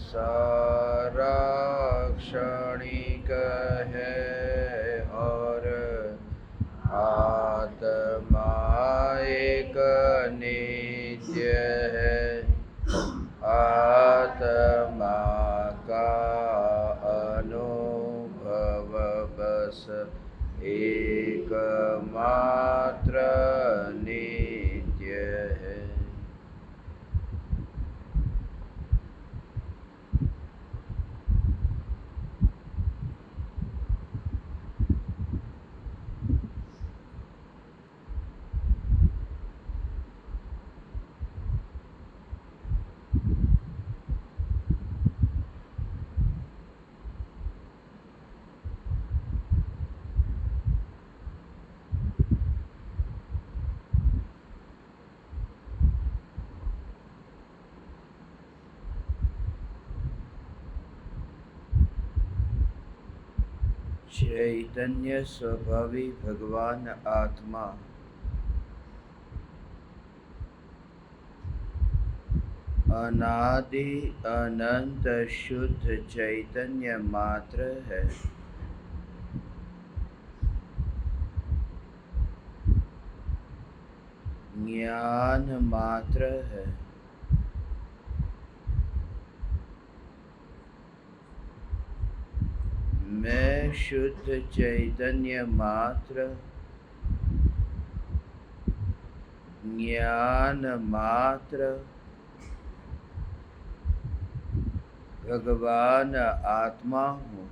सारा क्षणिक है और आत्मा एक नित्य है। आत्मा का अनुभव बस एकमात्र नित्य है। चैतन्य स्वभावी भगवान आत्मा अनादि अनंत शुद्ध चैतन्य मात्र है। ज्ञान मात्र है। मैं शुद्ध चैतन्य मात्र, ज्ञान मात्र, भगवान आत्मा हूँ।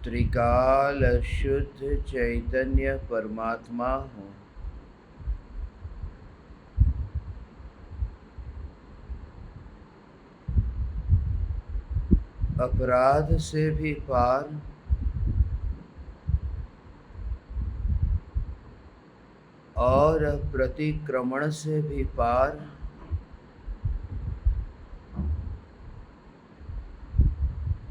त्रिकाल शुद्ध चैतन्य परमात्मा हूँ। अपराध से भी पार, और प्रतिक्रमण से भी पार,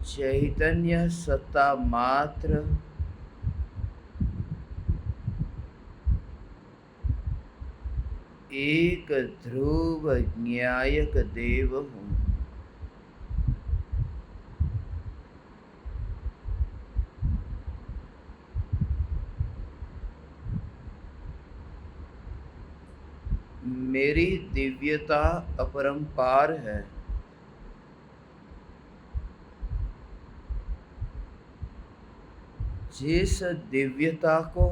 चैतन्य सत्ता मात्र, एक ध्रुव न्यायक देव हूँ। मेरी दिव्यता अपरंपार है। जिस दिव्यता को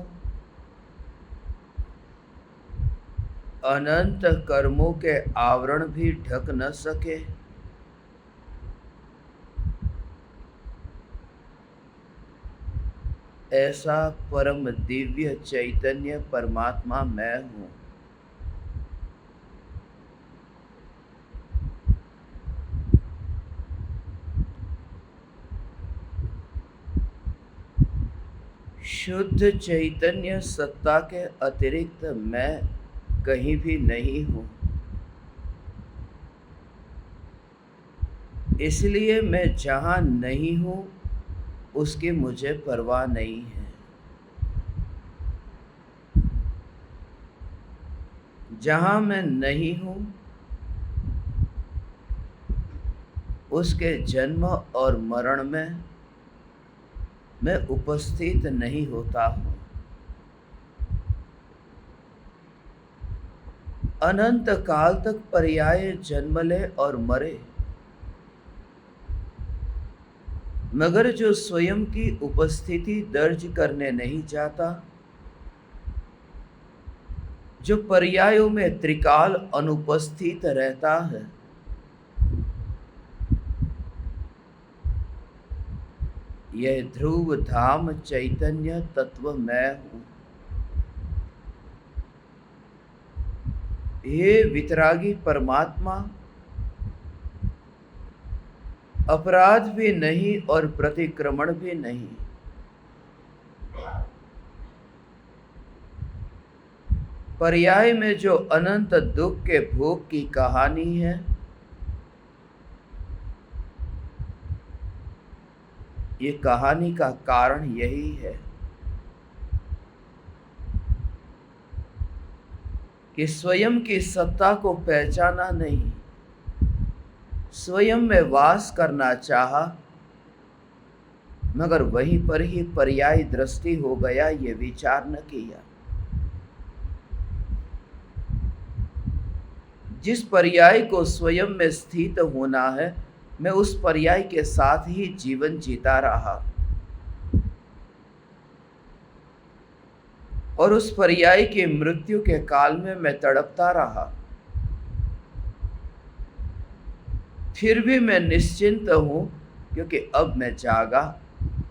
अनंत कर्मों के आवरण भी ढक न सके, ऐसा परम दिव्य चैतन्य परमात्मा मैं हूँ। शुद्ध चैतन्य सत्ता के अतिरिक्त मैं कहीं भी नहीं हूँ। इसलिए मैं जहाँ नहीं हूँ उसकी मुझे परवाह नहीं है। जहाँ मैं नहीं हूँ उसके जन्म और मरण में मैं उपस्थित नहीं होता हूँ। अनंत काल तक पर्याय जन्म ले और मरे, मगर जो स्वयं की उपस्थिति दर्ज करने नहीं जाता, जो पर्यायों में त्रिकाल अनुपस्थित रहता है, यह ध्रुव धाम चैतन्य तत्व मैं हूँ। हे वितरागी परमात्मा, अपराध भी नहीं और प्रतिक्रमण भी नहीं। पर्याय में जो अनंत दुख के भोग की कहानी है, ये कहानी का कारण यही है कि स्वयं की सत्ता को पहचाना नहीं, स्वयं में वास करना चाहा, मगर वहीं पर ही पर्याय दृष्टि हो गया, ये विचार न किया। जिस पर्याय को स्वयं में स्थित होना है, मैं उस पर्याय के साथ ही जीवन जीता रहा और उस पर्याय की मृत्यु के काल में मैं तड़पता रहा। फिर भी मैं निश्चिंत हूं, क्योंकि अब मैं जागा,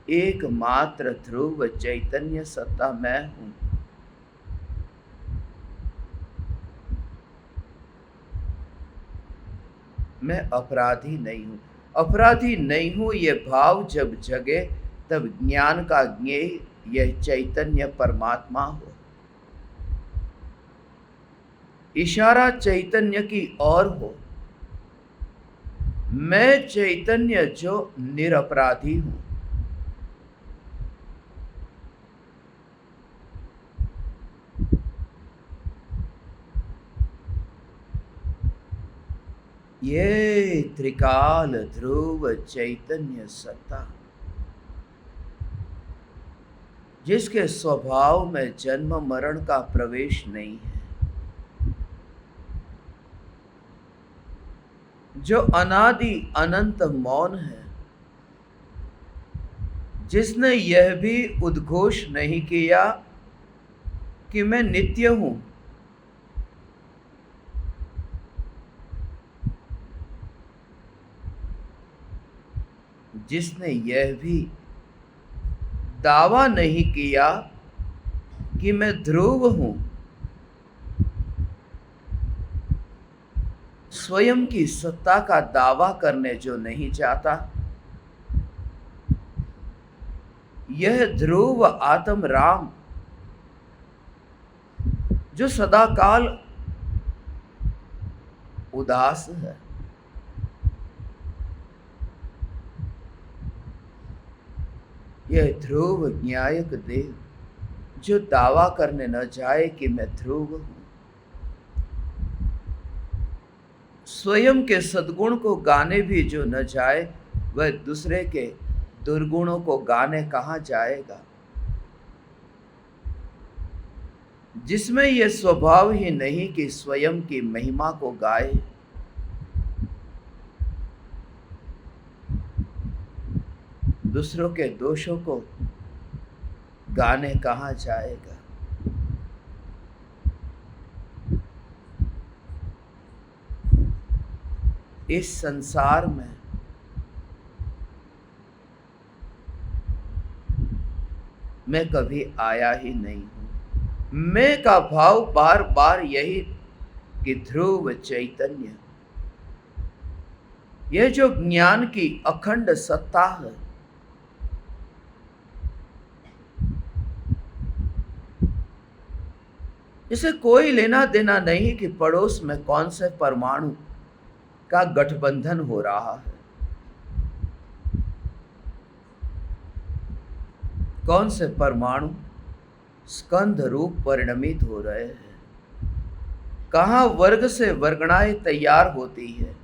एकमात्र ध्रुव चैतन्य सत्ता मैं हूं। मैं अपराधी नहीं हूं। अपराधी नहीं हूं ये भाव जब जगे, तब ज्ञान का ज्ञेय यह चैतन्य परमात्मा हो। इशारा चैतन्य की ओर हो। मैं चैतन्य जो निरपराधी हूं। ये त्रिकाल ध्रुव चैतन्य सत्ता, जिसके स्वभाव में जन्म मरण का प्रवेश नहीं है, जो अनादि अनंत मौन है, जिसने यह भी उद्घोष नहीं किया कि मैं नित्य हूं, जिसने यह भी दावा नहीं किया कि मैं ध्रुव हूं, स्वयं की सत्ता का दावा करने जो नहीं चाहता, यह ध्रुव आत्म राम जो सदाकाल उदास है, यह ध्रुव न्यायक देव जो दावा करने न जाए कि मैं ध्रुव हूं, स्वयं के सद्गुण को गाने भी जो न जाए, वह दूसरे के दुर्गुणों को गाने कहां जाएगा। जिसमें यह स्वभाव ही नहीं कि स्वयं की महिमा को गाए, दूसरों के दोषों को गाने कहां जाएगा। इस संसार में मैं कभी आया ही नहीं हूं। मैं का भाव बार बार यही कि ध्रुव चैतन्य, यह जो ज्ञान की अखंड सत्ता है, इसे कोई लेना देना नहीं कि पड़ोस में कौन से परमाणु का गठबंधन हो रहा है, कौन से परमाणु स्कंध रूप परिणमित हो रहे हैं, कहां वर्ग से वर्गणाएं तैयार होती है।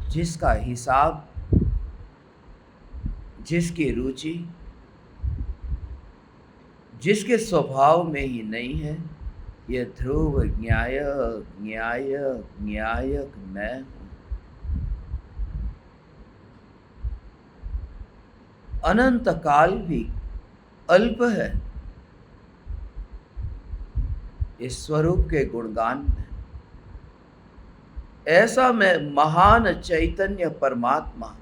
जिसका हिसाब, जिसकी रुचि, जिसके स्वभाव में ही नहीं है, यह ध्रुव न्यायक न्यायक न्यायक मैं हूं। अनंत काल भी अल्प है इस स्वरूप के गुणगान में। ऐसा मैं महान चैतन्य परमात्मा,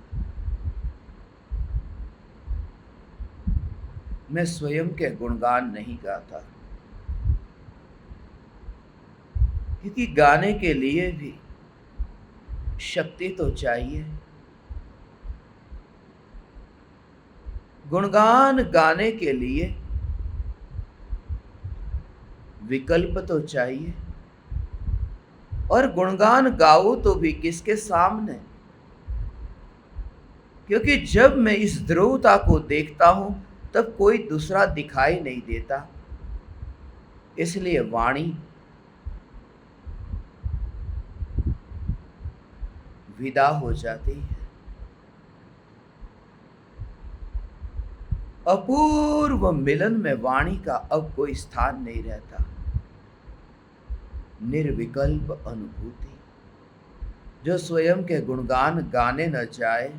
मैं स्वयं के गुणगान नहीं गाता, क्योंकि गाने के लिए भी शक्ति तो चाहिए। गुणगान गाने के लिए विकल्प तो चाहिए, और गुणगान गाओ तो भी किसके सामने, क्योंकि जब मैं इस ध्रुवता को देखता हूं तब कोई दूसरा दिखाई नहीं देता, इसलिए वाणी विदा हो जाती है। अपूर्व मिलन में वाणी का अब कोई स्थान नहीं रहता। निर्विकल्प अनुभूति, जो स्वयं के गुणगान गाने न जाए।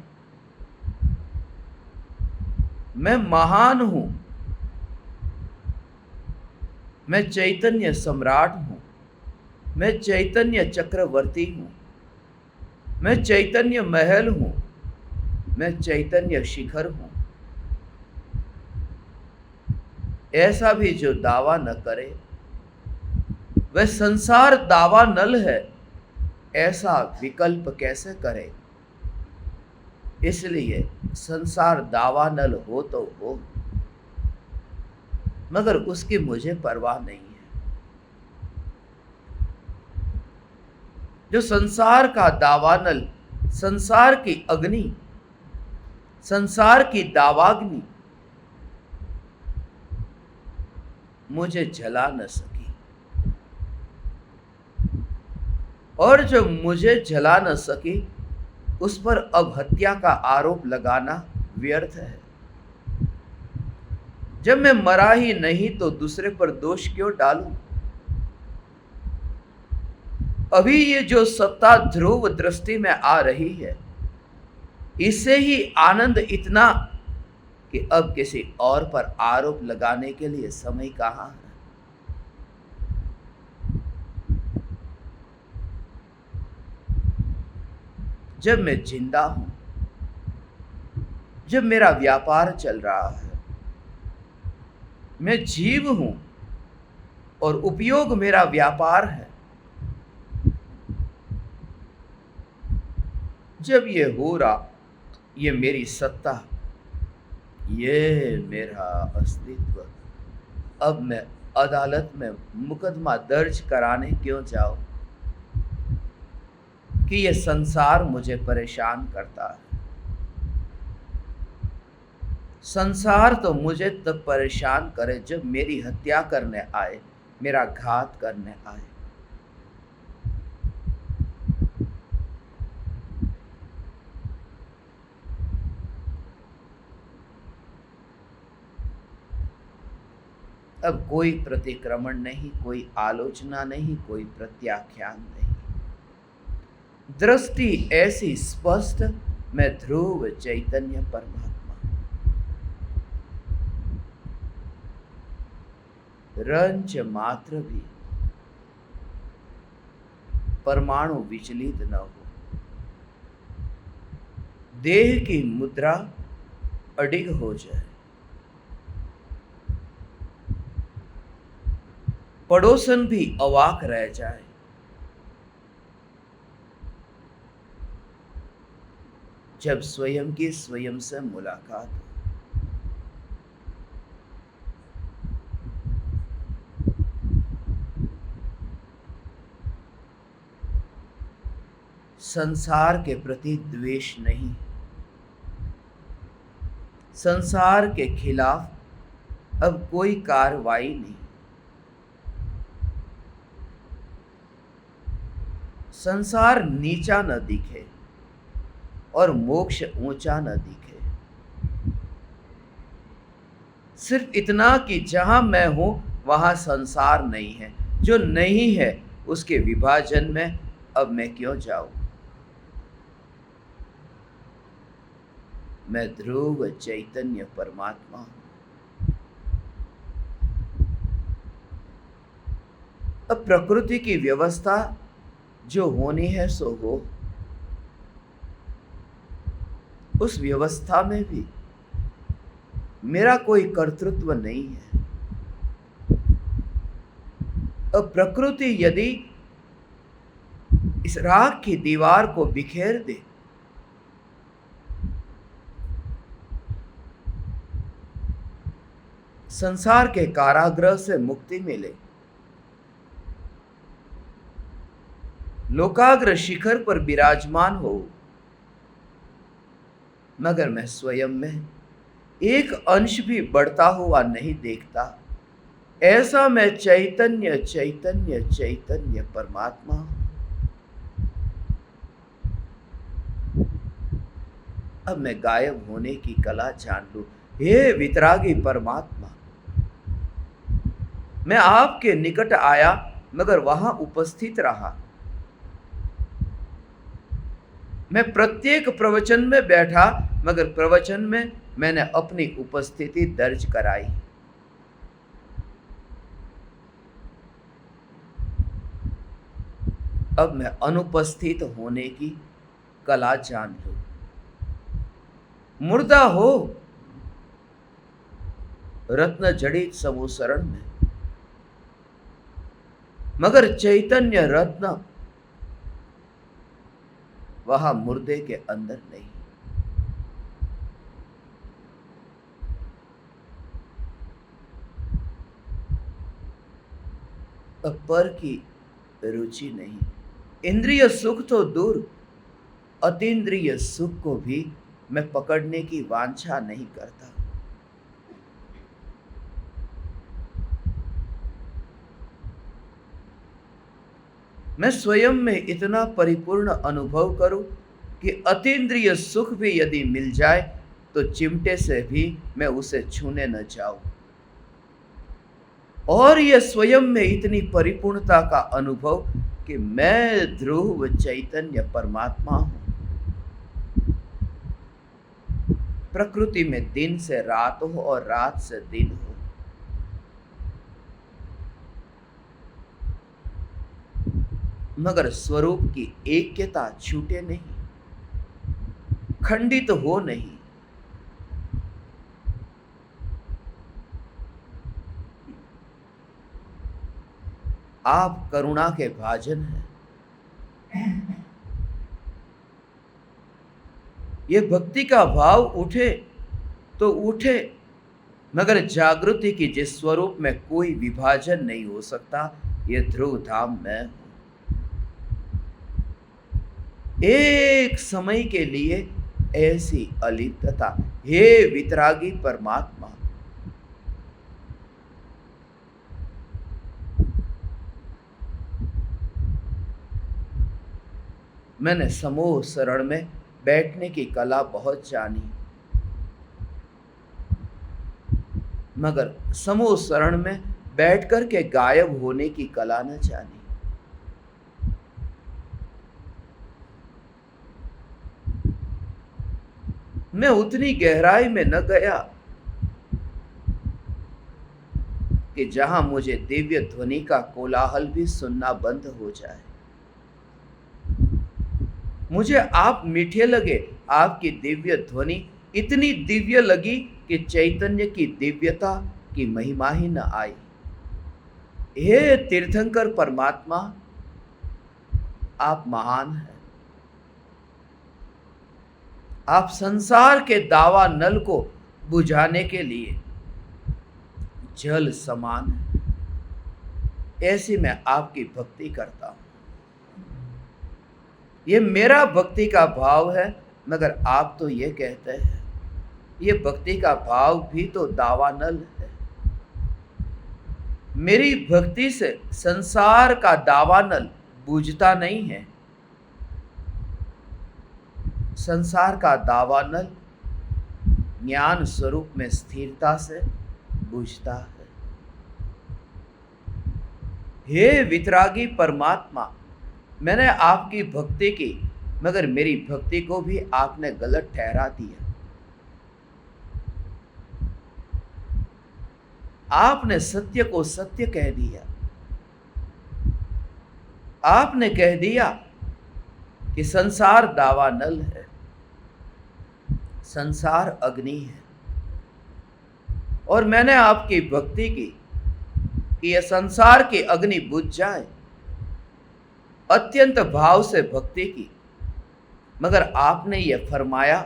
मैं महान हूं, मैं चैतन्य सम्राट हूं, मैं चैतन्य चक्रवर्ती हूं, मैं चैतन्य महल हूं, मैं चैतन्य शिखर हूं। ऐसा भी जो दावा न करे वह संसार दावा नल है, ऐसा विकल्प कैसे करे। इसलिए संसार दावा नल हो तो हो, मगर उसकी मुझे परवाह नहीं है। जो संसार का दावानल, संसार की अग्नि, संसार की दावाग्नि मुझे जला न सकी, और जो मुझे जला न सकी उस पर अब हत्या का आरोप लगाना व्यर्थ है। जब मैं मरा ही नहीं तो दूसरे पर दोष क्यों डालूं। अभी ये जो सत्ता ध्रुव दृष्टि में आ रही है, इससे ही आनंद इतना कि अब किसी और पर आरोप लगाने के लिए समय कहां है। जब मैं जिंदा हूं, जब मेरा व्यापार चल रहा है, मैं जीव हूं और उपयोग मेरा व्यापार है, जब ये हो रहा, ये मेरी सत्ता, ये मेरा अस्तित्व, अब मैं अदालत में मुकदमा दर्ज कराने क्यों जाऊं कि ये संसार मुझे परेशान करता है। संसार तो मुझे तब परेशान करे जब मेरी हत्या करने आए, मेरा घात करने आए। अब कोई प्रतिक्रमण नहीं, कोई आलोचना नहीं, कोई प्रत्याख्यान नहीं। दृष्टि ऐसी स्पष्ट, मैं ध्रुव चैतन्य परमात्मा, रंच मात्र भी परमाणु विचलित न हो। देह की मुद्रा अडिग हो जाए, पड़ोसन भी अवाक रह जाए। जब स्वयं की स्वयं से मुलाकात हो। संसार के प्रति द्वेष नहीं, संसार के खिलाफ अब कोई कार्रवाई नहीं। संसार नीचा न दिखे और मोक्ष ऊंचा न दिखे। सिर्फ इतना कि जहां मैं हूं वहां संसार नहीं है, जो नहीं है उसके विभाजन में अब मैं क्यों जाऊं। मैं ध्रुव चैतन्य परमात्मा हूं। अब प्रकृति की व्यवस्था जो होनी है सो हो। उस व्यवस्था में भी मेरा कोई कर्तृत्व नहीं है। अब प्रकृति यदि इस राख की दीवार को बिखेर दे, संसार के कारागृह से मुक्ति मिले, लोकाग्र शिखर पर विराजमान हो, मगर मैं स्वयं में एक अंश भी बढ़ता हुआ नहीं देखता। ऐसा मैं चैतन्य चैतन्य चैतन्य परमात्मा हूं। अब मैं गायब होने की कला जान लूं। हे वितरागी परमात्मा, मैं आपके निकट आया मगर वहां उपस्थित रहा। मैं प्रत्येक प्रवचन में बैठा मगर प्रवचन में मैंने अपनी उपस्थिति दर्ज कराई। अब मैं अनुपस्थित होने की कला जान लूं। मुर्दा हो रत्न जड़ित समूसरण में, मगर चैतन्य रत्न वहां मुर्दे के अंदर नहीं। अब पर की रुचि नहीं। इंद्रिय सुख तो दूर, अतीन्द्रिय सुख को भी मैं पकड़ने की वांछा नहीं करता। मैं स्वयं में इतना परिपूर्ण अनुभव करूं कि अतीन्द्रिय सुख भी यदि मिल जाए तो चिमटे से भी मैं उसे छूने न जाऊं। और यह स्वयं में इतनी परिपूर्णता का अनुभव कि मैं ध्रुव चैतन्य परमात्मा हूं। प्रकृति में दिन से रात हो और रात से दिन हो, मगर स्वरूप की ऐक्यता छूटे नहीं, खंडित हो नहीं। आप करुणा के भाजन हैं। ये भक्ति का भाव उठे तो उठे, मगर जागृति की जिस स्वरूप में कोई विभाजन नहीं हो सकता, ये ध्रुव धाम में हूं। एक समय के लिए ऐसी अलिप्तता। हे वितरागी परमात्मा, मैंने समूह शरण में बैठने की कला बहुत जानी, मगर समूह शरण में बैठ कर के गायब होने की कला न जानी। मैं उतनी गहराई में न गया कि जहां मुझे दिव्य ध्वनि का कोलाहल भी सुनना बंद हो जाए। मुझे आप मीठे लगे, आपकी दिव्य ध्वनि इतनी दिव्य लगी कि चैतन्य की दिव्यता की महिमा ही न आई। हे तीर्थंकर परमात्मा, आप महान हैं। आप संसार के दावा नल को बुझाने के लिए जल समान हैं। ऐसी मैं आपकी भक्ति करता हूं। ये मेरा भक्ति का भाव है, मगर आप तो ये कहते हैं ये भक्ति का भाव भी तो दावानल है। मेरी भक्ति से संसार का दावानल बुझता नहीं है। संसार का दावानल ज्ञान स्वरूप में स्थिरता से बुझता है। हे वितरागी परमात्मा, मैंने आपकी भक्ति की, मगर मेरी भक्ति को भी आपने गलत ठहरा दिया। आपने सत्य को सत्य कह दिया। आपने कह दिया कि संसार दावानल है, संसार अग्नि है, और मैंने आपकी भक्ति की कि यह संसार की अग्नि बुझ जाए। अत्यंत भाव से भक्ति की, मगर आपने यह फरमाया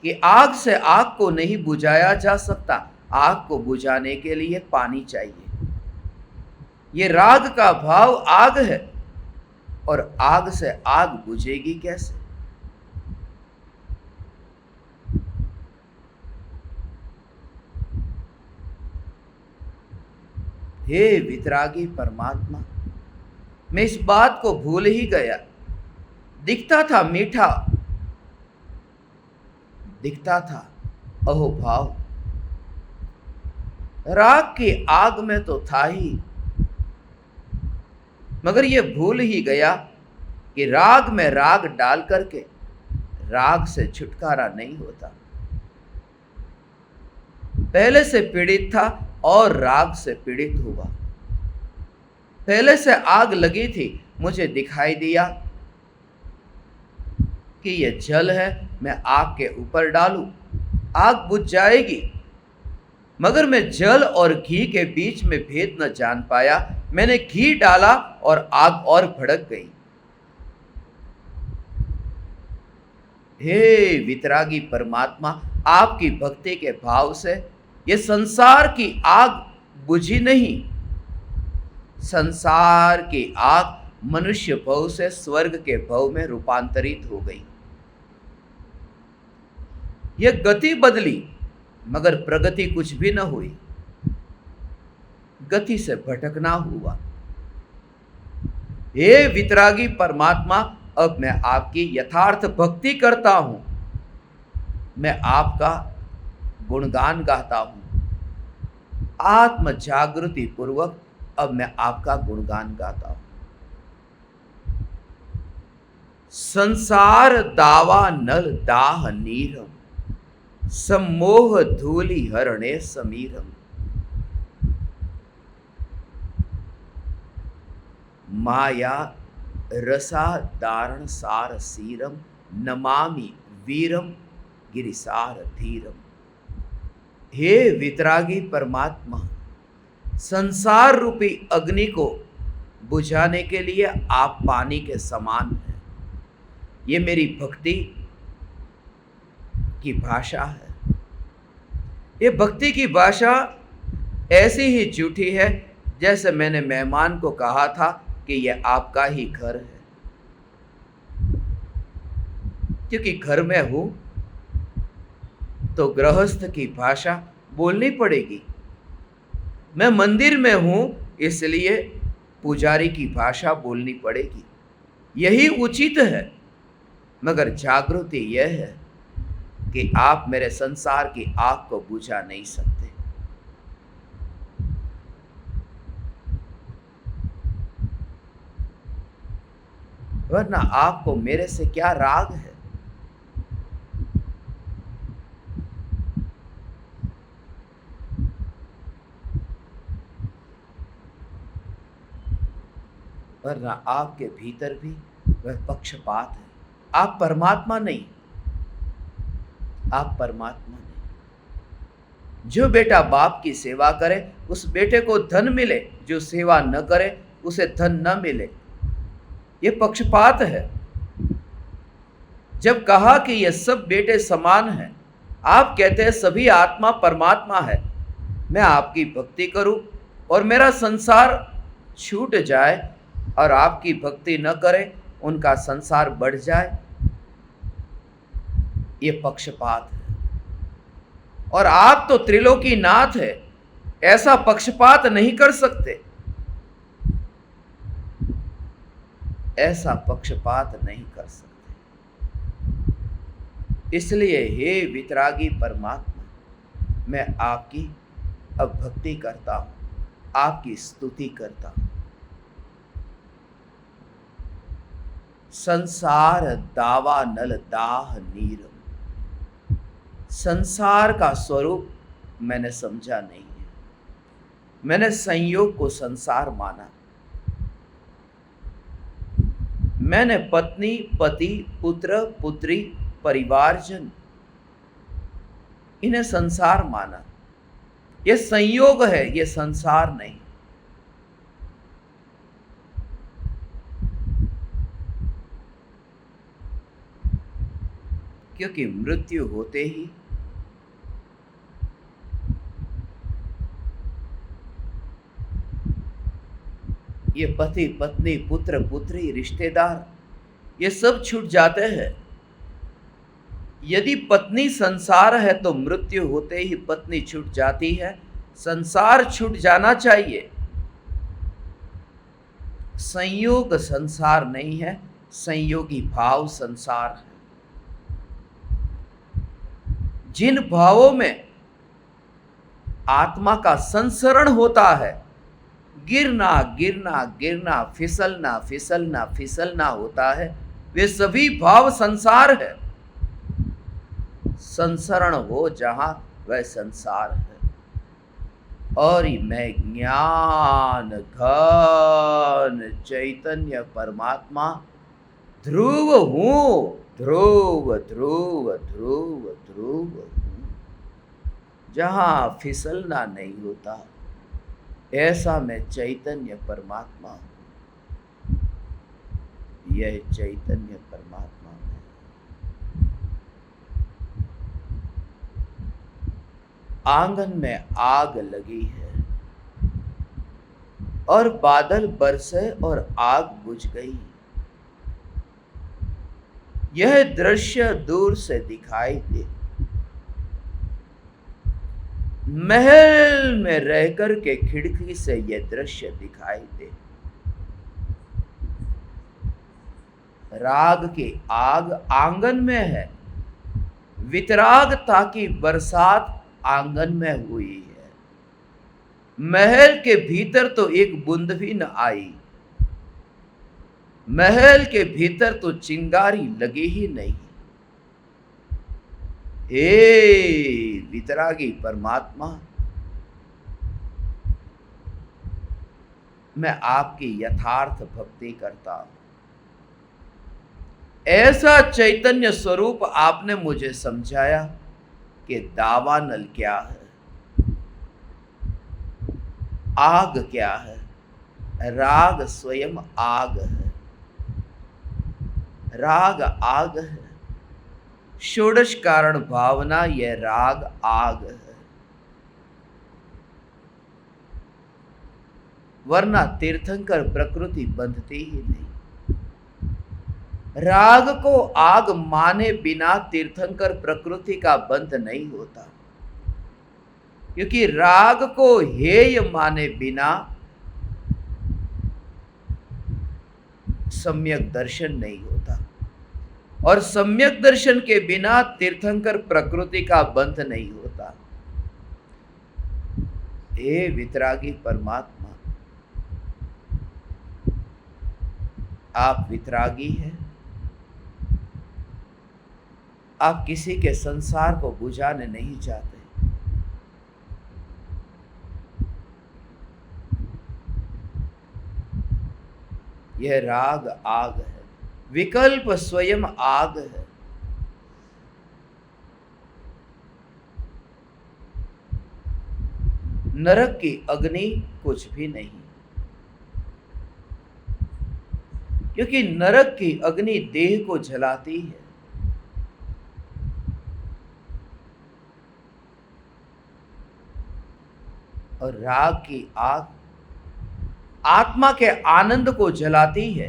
कि आग से आग को नहीं बुझाया जा सकता, आग को बुझाने के लिए पानी चाहिए। ये राग का भाव आग है, और आग से आग बुझेगी कैसे? हे वितरागी परमात्मा, मैं इस बात को भूल ही गया। दिखता था मीठा, दिखता था अहोभाव, राग की आग में तो था ही, मगर ये भूल ही गया कि राग में राग डाल करके राग से छुटकारा नहीं होता। पहले से पीड़ित था और राग से पीड़ित हुआ। पहले से आग लगी थी, मुझे दिखाई दिया कि यह जल है, मैं आग के ऊपर डालूं, आग बुझ जाएगी। मगर मैं जल और घी के बीच में भेद न जान पाया। मैंने घी डाला और आग और भड़क गई। हे वितरागी परमात्मा, आपकी भक्ति के भाव से ये संसार की आग बुझी नहीं। संसार की आग मनुष्य भव से स्वर्ग के भव में रूपांतरित हो गई। यह गति बदली, मगर प्रगति कुछ भी न हुई। गति से भटकना हुआ। हे वितरागी परमात्मा, अब मैं आपकी यथार्थ भक्ति करता हूं। मैं आपका गुणगान गाता हूं। आत्म जागृति पूर्वक अब मैं आपका गुणगान गाता हूं। संसार दावा नल दाह नीरम, सम्मोह धूलि हरणे समीरम। माया रसा दारण सार सीरम, नमामि वीरम गिरिसार धीरम। हे वितरागी परमात्मा, संसार रूपी अग्नि को बुझाने के लिए आप पानी के समान हैं। ये मेरी भक्ति की भाषा है। ये भक्ति की भाषा ऐसी ही झूठी है जैसे मैंने मेहमान को कहा था कि यह आपका ही घर है। क्योंकि घर में हूं तो गृहस्थ की भाषा बोलनी पड़ेगी। मैं मंदिर में हूं इसलिए पुजारी की भाषा बोलनी पड़ेगी। यही उचित है। मगर जागृति यह है कि आप मेरे संसार की आग को बुझा नहीं सकते। वरना आपको मेरे से क्या राग है। वरना आपके भीतर भी वह पक्षपात है। आप परमात्मा नहीं। आप परमात्मा नहीं। जो बेटा बाप की सेवा करे उस बेटे को धन मिले, जो सेवा न करे उसे धन न मिले। यह पक्षपात है। जब कहा कि ये सब बेटे समान हैं, आप कहते हैं सभी आत्मा परमात्मा है। मैं आपकी भक्ति करूं और मेरा संसार छूट जाए और आपकी भक्ति न करें, उनका संसार बढ़ जाए, ये पक्षपात है। और आप तो त्रिलोकी नाथ है, ऐसा पक्षपात नहीं कर सकते। ऐसा पक्षपात नहीं कर सकते। इसलिए हे वितरागी परमात्मा, मैं आपकी अब भक्ति करता हूं, आपकी स्तुति करता हूं। संसार दावा नल दाह नीरम। संसार का स्वरूप मैंने समझा नहीं है। मैंने संयोग को संसार माना। मैंने पत्नी, पति, पुत्र, पुत्री, परिवारजन, इन्हें संसार माना। यह संयोग है, यह संसार नहीं। क्योंकि मृत्यु होते ही ये पति, पत्नी, पुत्र, पुत्री, रिश्तेदार, ये सब छूट जाते हैं। यदि पत्नी संसार है तो मृत्यु होते ही पत्नी छूट जाती है। संसार छूट जाना चाहिए, संयोग संसार नहीं है, संयोगी भाव संसार है। जिन भावों में आत्मा का संसरण होता है, गिरना गिरना गिरना, फिसलना फिसलना फिसलना होता है, वे सभी भाव संसार है। संसरण हो जहां वह संसार है। और मैं ज्ञान घन चैतन्य परमात्मा ध्रुव हूं, ध्रुव ध्रुव ध्रुव ध्रुव हूं, जहां फिसलना नहीं होता, ऐसा मैं चैतन्य परमात्मा हूं। यह चैतन्य परमात्मा है। आंगन में आग लगी है और बादल बरसे और आग बुझ गई। यह दृश्य दूर से दिखाई दे। महल में रहकर के खिड़की से यह दृश्य दिखाई दे। राग की आग आंगन में है, वितरागता की बरसात आंगन में हुई है। महल के भीतर तो एक बूंद भी न आई, महल के भीतर तो चिंगारी लगी ही नहीं। हे वितरागी परमात्मा, मैं आपकी यथार्थ भक्ति करता हूं। ऐसा चैतन्य स्वरूप आपने मुझे समझाया कि दावानल क्या है, आग क्या है। राग स्वयं आग है, राग आग है। षोडश कारण भावना, यह राग आग है। वरना तीर्थंकर प्रकृति बंधती ही नहीं। राग को आग माने बिना तीर्थंकर प्रकृति का बंध नहीं होता, क्योंकि राग को हेय माने बिना सम्यक दर्शन नहीं होता, और सम्यक दर्शन के बिना तीर्थंकर प्रकृति का बंध नहीं होता। हे वितरागी परमात्मा, आप वितरागी हैं। आप किसी के संसार को बुझाने नहीं चाहते। यह राग आग है, विकल्प स्वयं आग है। नरक की अग्नि कुछ भी नहीं, क्योंकि नरक की अग्नि देह को जलाती है। और राग की आग आत्मा के आनंद को जलाती है,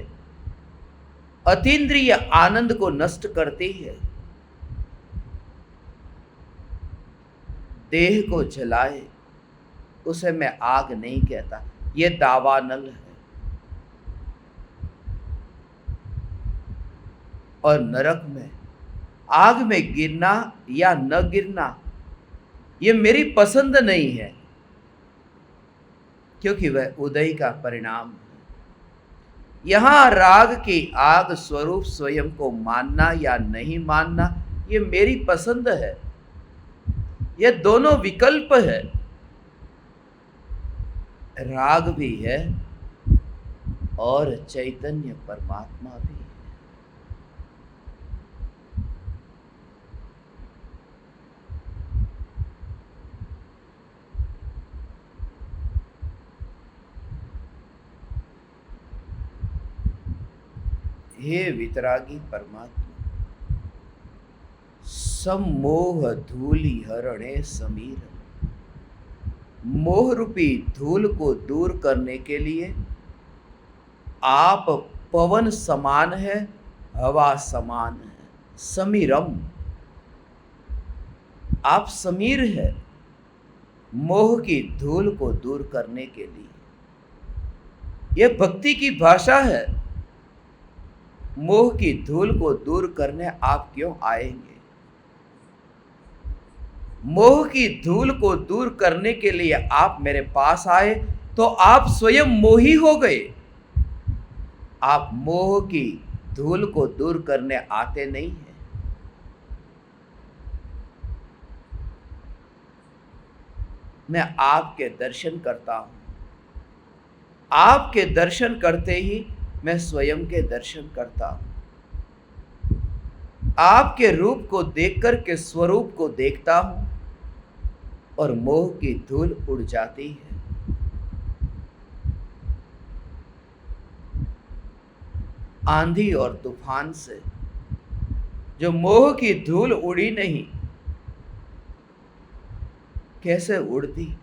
अतीन्द्रिय आनंद को नष्ट करती है। देह को जलाए उसे मैं आग नहीं कहता, यह दावानल है। और नरक में आग में गिरना या न गिरना यह मेरी पसंद नहीं है, क्योंकि वह उदय का परिणाम है। यहां राग की आग स्वरूप स्वयं को मानना या नहीं मानना ये मेरी पसंद है। यह दोनों विकल्प है, राग भी है और चैतन्य परमात्मा भी है। हे वितरागी परमात्मा, सम्मोह धूलि हरणे समीर, मोह रूपी धूल को दूर करने के लिए आप पवन समान है, हवा समान है। समीरम, आप समीर है मोह की धूल को दूर करने के लिए। यह भक्ति की भाषा है। मोह की धूल को दूर करने आप क्यों आएंगे? मोह की धूल को दूर करने के लिए आप मेरे पास आए तो आप स्वयं मोही हो गए। आप मोह की धूल को दूर करने आते नहीं हैं। मैं आपके दर्शन करता हूं। आपके दर्शन करते ही मैं स्वयं के दर्शन करता हूं। आपके रूप को देखकर के स्वरूप को देखता हूं और मोह की धूल उड़ जाती है। आंधी और तूफान से जो मोह की धूल उड़ी नहीं, कैसे उड़ती?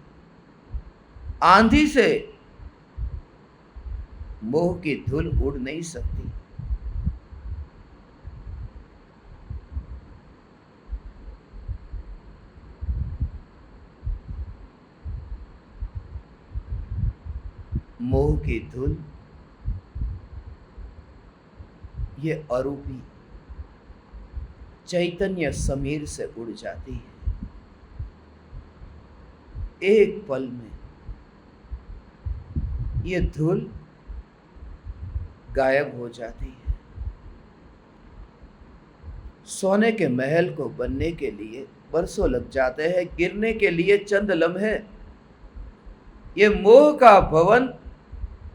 आंधी से मोह की धूल उड़ नहीं सकती। मोह की धूल ये अरूपी चैतन्य समीर से उड़ जाती है। एक पल में ये धूल गायब हो जाती है। सोने के महल को बनने के लिए बरसों लग जाते हैं, गिरने के लिए चंद लम्हे। ये मोह का भवन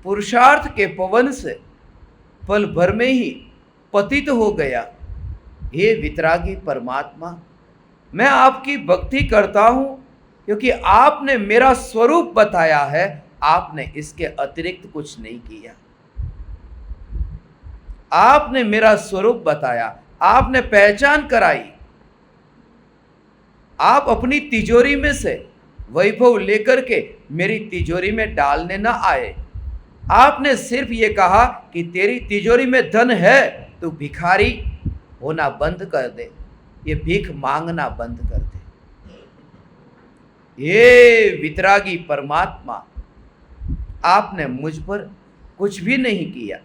पुरुषार्थ के पवन से पल भर में ही पतित हो गया। हे वितरागी परमात्मा, मैं आपकी भक्ति करता हूं क्योंकि आपने मेरा स्वरूप बताया है। आपने इसके अतिरिक्त कुछ नहीं किया। आपने मेरा स्वरूप बताया, आपने पहचान कराई। आप अपनी तिजोरी में से वैभव लेकर के मेरी तिजोरी में डालने ना आए। आपने सिर्फ ये कहा कि तेरी तिजोरी में धन है, तू भिखारी होना बंद कर दे, ये भीख मांगना बंद कर दे। ये वितरागी परमात्मा, आपने मुझ पर कुछ भी नहीं किया,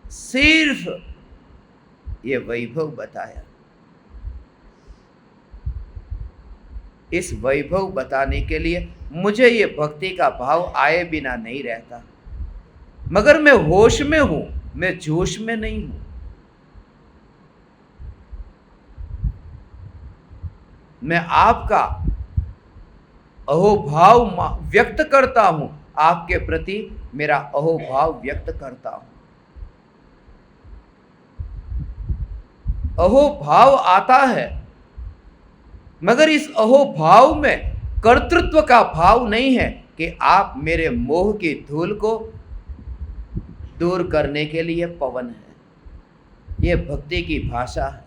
सिर्फ ये वैभव बताया। इस वैभव बताने के लिए मुझे ये भक्ति का भाव आए बिना नहीं रहता। मगर मैं होश में हूं, मैं जोश में नहीं हूं। मैं आपका अहोभाव व्यक्त करता हूं, आपके प्रति मेरा अहोभाव व्यक्त करता हूं। अहोभाव आता है, मगर इस अहोभाव में कर्तृत्व का भाव नहीं है कि आप मेरे मोह की धूल को दूर करने के लिए पवन है। यह भक्ति की भाषा है।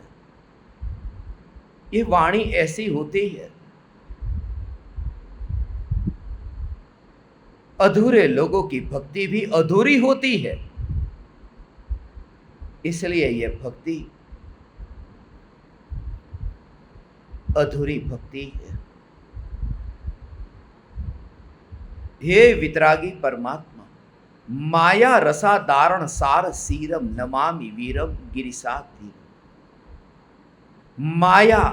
ये वाणी ऐसी होती है। अधूरे लोगों की भक्ति भी अधूरी होती है। इसलिए यह भक्ति अधूरी भक्ति है। हे वितरागी परमात्मा, माया रसा दारण सार सीरम नमामि वीरम गिरिसाधीरम। माया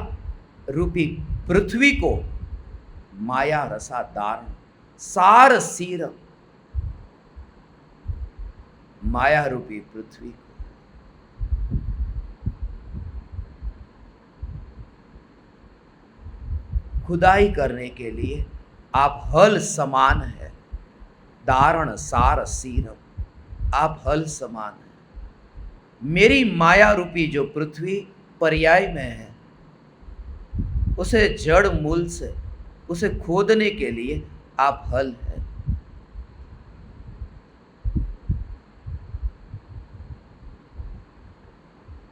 रूपी पृथ्वी को, माया रसा दारण सार सीरम, माया रूपी पृथ्वी को खुदाई करने के लिए आप हल समान है। दारण सार सीरम, आप हल समान है। मेरी माया रूपी जो पृथ्वी पर्याय में है, उसे जड़ मूल से उसे खोदने के लिए आप हल है।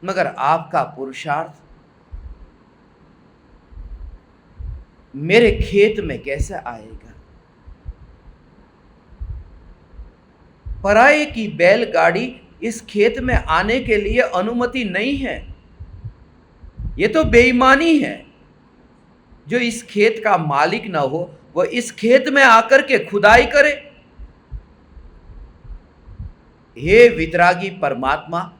मगर आपका पुरुषार्थ मेरे खेत में कैसे आएगा? पराये की बैलगाड़ी इस खेत में आने के लिए अनुमति नहीं है। ये तो बेईमानी है। जो इस खेत का मालिक ना हो, वह इस खेत में आकर के खुदाई करे। हे वितरागी परमात्मा,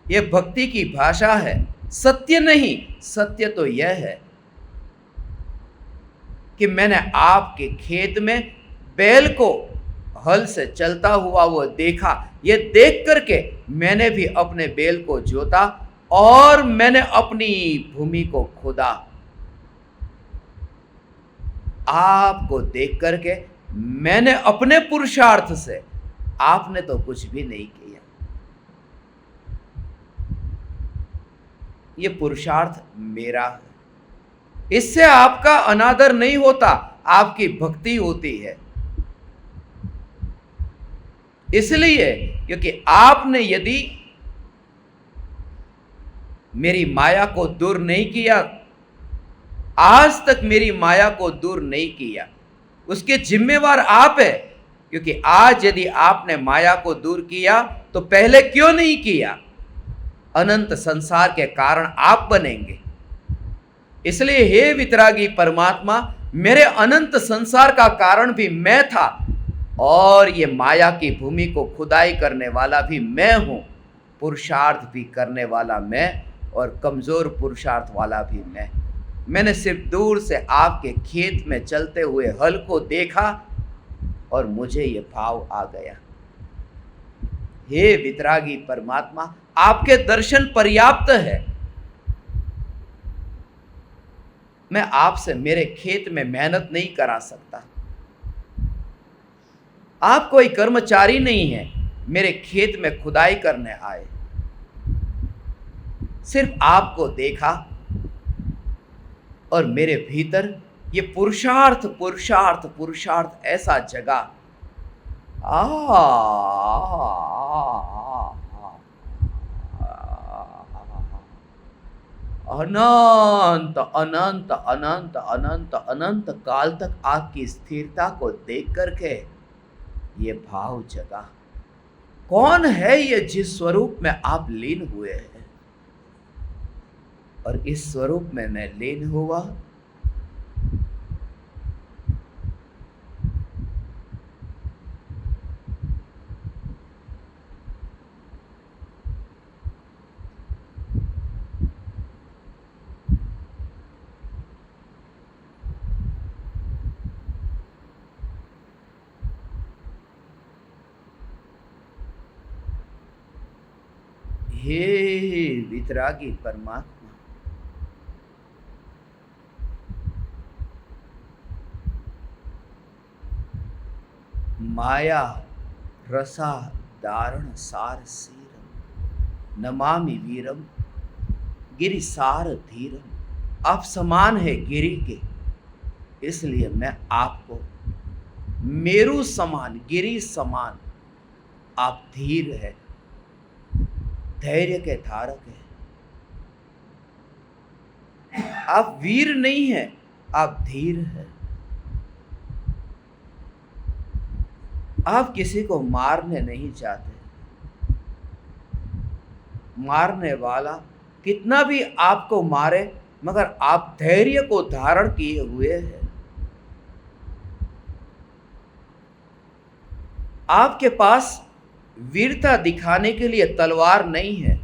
ये भक्ति की भाषा है, सत्य नहीं। सत्य तो यह है कि मैंने आपके खेत में बैल को हल से चलता हुआ वो देखा। ये देख करके मैंने भी अपने बैल को जोता और मैंने अपनी भूमि को खोदा। आपको देख करके मैंने अपने पुरुषार्थ से, आपने तो कुछ भी नहीं किया। ये पुरुषार्थ मेरा है। इससे आपका अनादर नहीं होता, आपकी भक्ति होती है। इसलिए क्योंकि आपने यदि मेरी माया को दूर नहीं किया, आज तक मेरी माया को दूर नहीं किया, उसके जिम्मेवार आप है। क्योंकि आज यदि आपने माया को दूर किया तो पहले क्यों नहीं किया? अनंत संसार के कारण आप बनेंगे। इसलिए हे वितरागी परमात्मा, मेरे अनंत संसार का कारण भी मैं था और ये माया की भूमि को खुदाई करने वाला भी मैं हूं, पुरुषार्थ भी करने वाला मैं और कमजोर पुरुषार्थ वाला भी मैं। मैंने सिर्फ दूर से आपके खेत में चलते हुए हल को देखा और मुझे ये भाव आ गया। हे वितरागी परमात्मा, आपके दर्शन पर्याप्त है। मैं आपसे मेरे खेत में मेहनत नहीं करा सकता। आप कोई कर्मचारी नहीं है मेरे खेत में खुदाई करने आए। सिर्फ आपको देखा और मेरे भीतर ये पुरुषार्थ पुरुषार्थ पुरुषार्थ ऐसा जगा। अनंत अनंत अनंत अनंत अनंत काल तक आपकी स्थिरता को देख करके ये भाव जगा। कौन है ये जिस स्वरूप में आप लीन हुए हैं? और इस स्वरूप में मैं लीन हुआ। हे वितरागी परमात्मा, माया रसा दारण सार सीरम नमामि वीरम गिरिसार धीरम। आप समान है गिरि के, इसलिए मैं आपको मेरु समान, गिरि समान आप धीर है, धैर्य के धारक है। आप वीर नहीं है, आप धीर है। आप किसी को मारने नहीं चाहते। मारने वाला कितना भी आपको मारे, मगर आप धैर्य को धारण किए हुए हैं। आपके पास वीरता दिखाने के लिए तलवार नहीं है।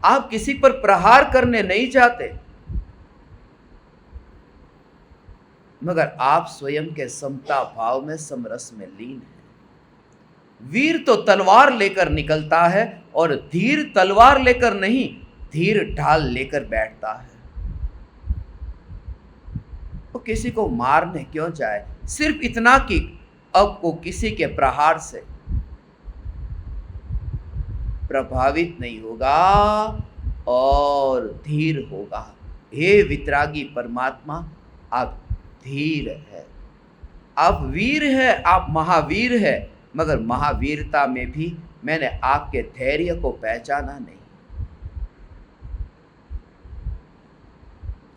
आप किसी पर प्रहार करने नहीं चाहते, मगर आप स्वयं के समता भाव में समरस में लीन है। वीर तो तलवार लेकर निकलता है और धीर तलवार लेकर नहीं, धीर ढाल लेकर बैठता है। वो किसी को मारने क्यों जाए? सिर्फ इतना कि अब वो किसी के प्रहार से प्रभावित नहीं होगा और धीर होगा। हे वितरागी परमात्मा, आप धीर है, आप वीर है, आप महावीर है, मगर महावीरता में भी मैंने आपके धैर्य को पहचाना नहीं।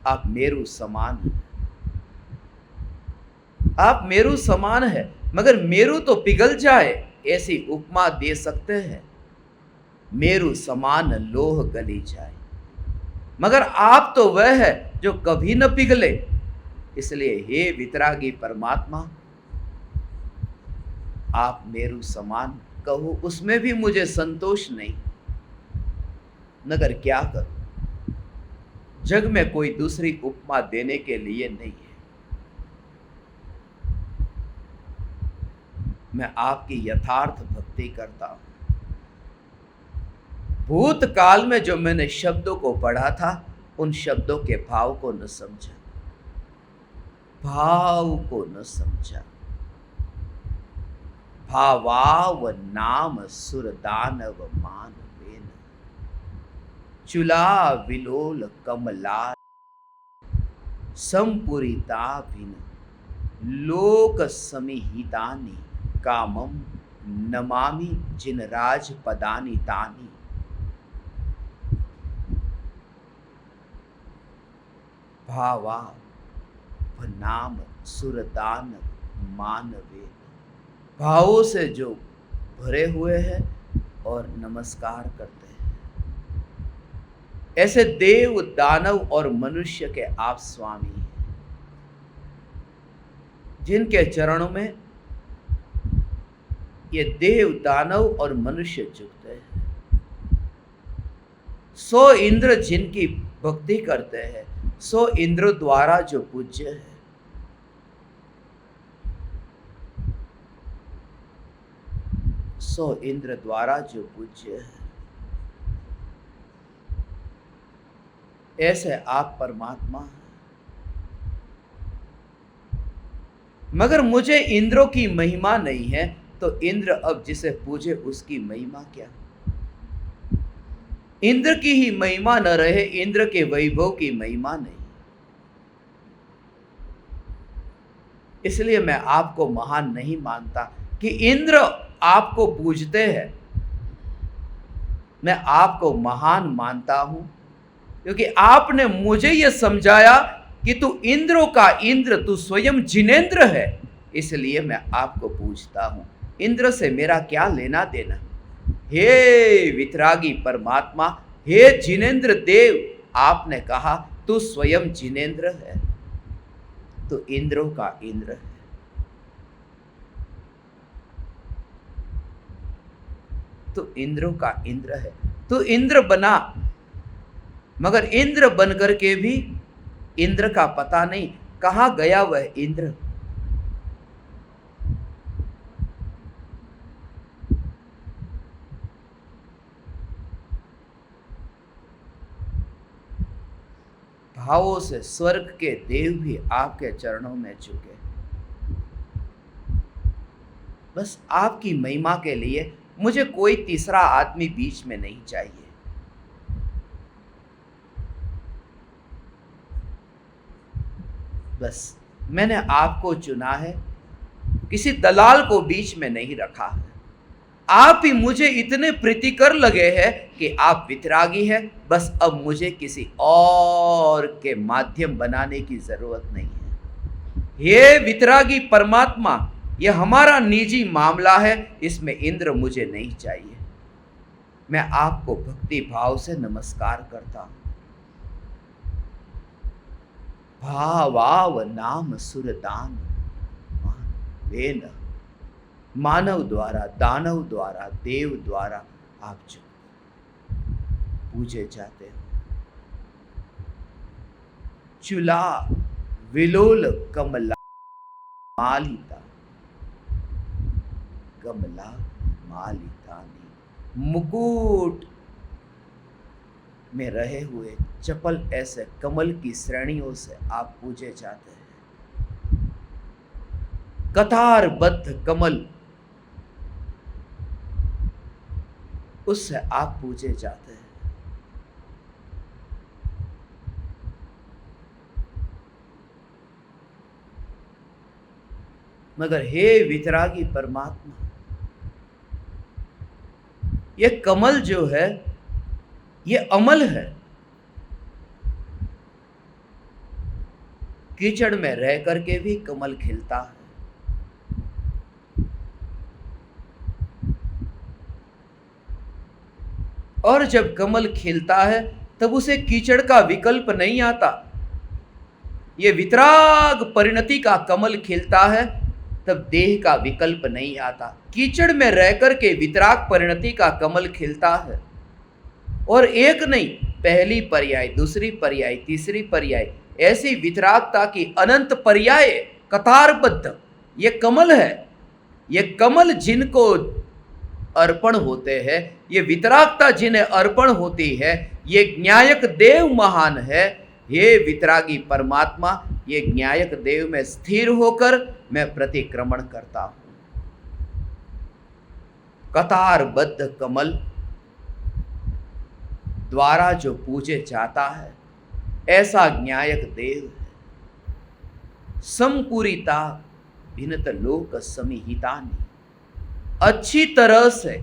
आप मेरु समान हैं। आप मेरु समान है, मगर मेरु तो पिघल जाए ऐसी उपमा दे सकते हैं। मेरु समान लोह गली जाए, मगर आप तो वह है जो कभी न पिघले। इसलिए हे वितरागी परमात्मा, आप मेरु समान कहूं उसमें भी मुझे संतोष नहीं, मगर क्या करूं, जग में कोई दूसरी उपमा देने के लिए नहीं है। मैं आपकी यथार्थ भक्ति करता हूं। भूतकाल में जो मैंने शब्दों को पढ़ा था, उन शब्दों के भाव को न समझा, भाव को न समझा। भावाव नाम सुर दानव मानवेन, चुला विलोल कमला संपुरिता भिन, लोक समिहितानि कामम नमामि जिन राज पदानि तानि। भावा नाम सुरदान मानवे, भावों से जो भरे हुए हैं और नमस्कार करते हैं, ऐसे देव दानव और मनुष्य के आप स्वामी हैं, जिनके चरणों में ये देव दानव और मनुष्य झुकते हैं। सो इंद्र जिनकी भक्ति करते हैं, सो इंद्र द्वारा जो पूज्य है, सो इंद्र द्वारा जो पूज्य है, ऐसे आप परमात्मा हैं। मगर मुझे इंद्रों की महिमा नहीं है, तो इंद्र अब जिसे पूजे उसकी महिमा क्या? इंद्र की ही महिमा न रहे, इंद्र के वैभव की महिमा नहीं। इसलिए मैं आपको महान नहीं मानता कि इंद्र आपको पूजते हैं। मैं आपको महान मानता हूं क्योंकि आपने मुझे यह समझाया कि तू इंद्रों का इंद्र, तू स्वयं जिनेंद्र है। इसलिए मैं आपको पूजता हूं। इंद्र से मेरा क्या लेना देना? हे वितरागी परमात्मा, हे जिनेंद्र देव, आपने कहा तू स्वयं जिनेंद्र है, तो इंद्रों का इंद्र है। तो इंद्रों का इंद्र है, तो इंद्र बना, मगर इंद्र बनकर के भी इंद्र का पता नहीं, कहां गया वह इंद्र? भावों से स्वर्ग के देव भी आपके चरणों में झुके। बस आपकी महिमा के लिए मुझे कोई तीसरा आदमी बीच में नहीं चाहिए। बस मैंने आपको चुना है, किसी दलाल को बीच में नहीं रखा है। आप ही मुझे इतने प्रीतिकर लगे हैं कि आप वितरागी हैं। बस अब मुझे किसी और के माध्यम बनाने की जरूरत नहीं है। ये वितरागी परमात्मा, यह हमारा निजी मामला है, इसमें इंद्र मुझे नहीं चाहिए। मैं आपको भक्ति भाव से नमस्कार करता हूं। भावाव नाम सुरदान वेन, मानव द्वारा, दानव द्वारा, देव द्वारा आप जो पूजे जाते हो। चुला विलोल कमला मालिता, कमला मालितानी, मुकुट में रहे हुए चपल ऐसे कमल की श्रेणियों से आप पूजे जाते हैं। कतारबद्ध कमल, उससे आप पूजे जाते हैं। मगर हे वितरागी परमात्मा, यह कमल जो है, यह अमल है। कीचड़ में रह करके भी कमल खिलता है। और जब कमल खिलता है तब उसे कीचड़ का विकल्प नहीं आता। यह वितराग परिणति का कमल खिलता है तब देह का विकल्प नहीं आता। कीचड़ में रहकर के वितराग परिणति का कमल खिलता है, और एक नहीं, पहली पर्याय, दूसरी पर्याय, तीसरी पर्याय, ऐसी वितरागता की अनंत पर्याय कतारबद्ध ये कमल है। ये कमल जिनको अर्पण होते हैं, ये वितरागता जिन्हें अर्पण होती है, ये न्यायक देव महान है। हे वितरागी परमात्मा, ये न्यायक देव में स्थिर होकर मैं प्रतिक्रमण करता हूं। कतारबद्ध कमल द्वारा जो पूजे जाता है, ऐसा न्यायक देव है। समपूरिता भिन्नत लोक समिहितानि, अच्छी तरह से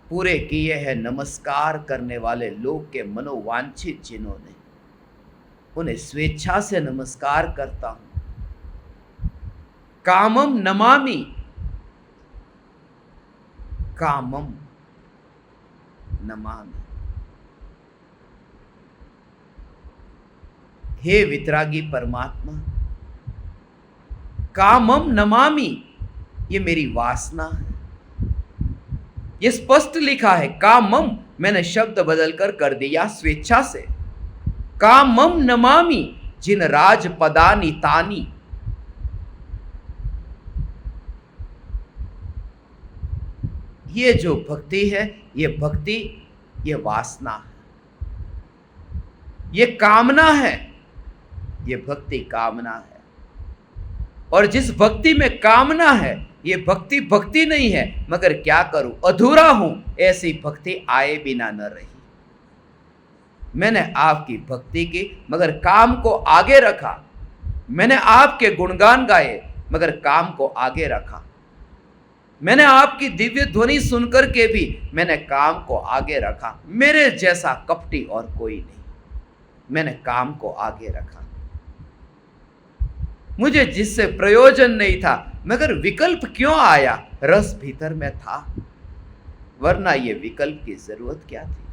पूरे किए हैं नमस्कार करने वाले लोग के मनोवांछित जिन्होंने, उन्हें स्वेच्छा से नमस्कार करता हूं। कामम नमामि, कामम नमामि। हे वितरागी परमात्मा, कामम नमामि, ये मेरी वासना है। ये स्पष्ट लिखा है, कामम मैंने शब्द बदलकर कर दिया स्वेच्छा से। कामम नमामि, जिन राज पदानि तानि, ये जो भक्ति है, ये भक्ति, ये वासना है, ये कामना है, ये भक्ति कामना है। और जिस भक्ति में कामना है, ये भक्ति भक्ति नहीं है, मगर क्या करूं, अधूरा हूं, ऐसी भक्ति आए बिना न रही। मैंने आपकी भक्ति की मगर काम को आगे रखा, मैंने आपके गुणगान गाए मगर काम को आगे रखा, मैंने आपकी दिव्य ध्वनि सुनकर के भी मैंने काम को आगे रखा। मेरे जैसा कपटी और कोई नहीं, मैंने काम को आगे रखा। मुझे जिससे प्रयोजन नहीं था, मगर विकल्प क्यों आया, रस भीतर में था, वरना ये विकल्प की जरूरत क्या थी।